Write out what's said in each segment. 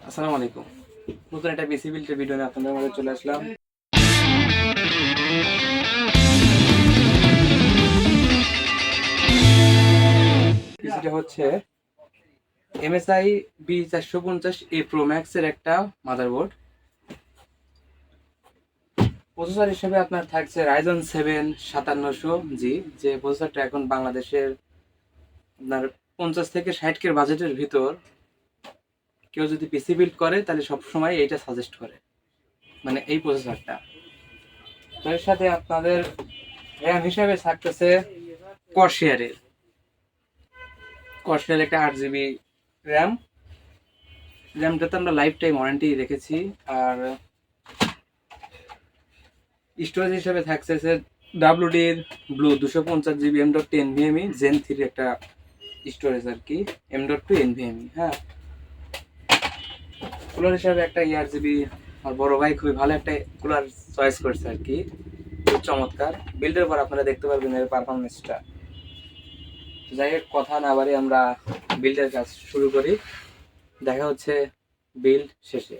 আসসালামু আলাইকুম। নতুন একটা পিসি বিল্ডের ভিডিও নিয়ে আপনাদের মাঝে চলে আসলাম। পিসিটা হচ্ছে MSI B450A Pro Max এর একটা মাদারবোর্ড। প্রসেসর হিসেবে আপনার থাকছে Ryzen 7 5700G, যে প্রসেসরটা এখন বাংলাদেশের আপনার 50 থেকে 60 এর বাজেটের ভিতর কেউ যদি পিসি বিল্ড করে তাহলে সবসময় এইটা সাজেস্ট করে, মানে এই প্রসেসরটা। তো এর সাথে আপনাদের র্যাম হিসাবে থাকতেছে কর্সারের একটা 8GB র্যামটাতে আমরা লাইফ টাইম ওয়ারেন্টি রেখেছি। আর স্টোরেজ হিসাবে থাকছে WD blue 250GB M.2 NVMe Zen 3 একটা স্টোরেজ আর কি, M.2 NVMe। হ্যাঁ, কুলার হিসাবে একটা ERGB, আর বড় ভাই খুবই ভালো একটা কুলার চয়েস করছে আর কি, খুব চমৎকার। বিল্ডের পর আপনারা দেখতে পারবেন এর পারফরমেন্সটা। যাই হোক, কথা না বাড়ি আমরা বিল্ডের কাজ শুরু করি। দেখা হচ্ছে বিল্ড শেষে।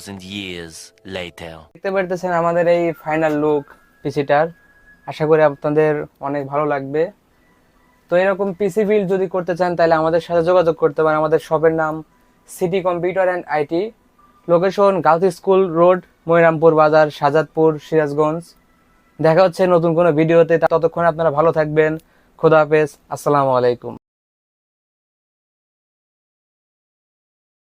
2,000 years later. দেখতে পারতেছেন আমাদের এই ফাইনাল লুক পিসিটার। আশা করি আপনাদের অনেক ভালো লাগবে। তো এরকম পিসি বিল্ড যদি করতে চান তাহলে আমাদের সাথে যোগাযোগ করতে পারেন। আমাদের শপের নাম city computer and IT, location girls school road, Monirampur বাজার, শাহজাদপুর, সিরাজগঞ্জ। দেখা হচ্ছে নতুন কোনো ভিডিওতে। ততক্ষণ আপনারা ভালো থাকবেন। খোদা হাফেজ। আসসালামু আলাইকুম।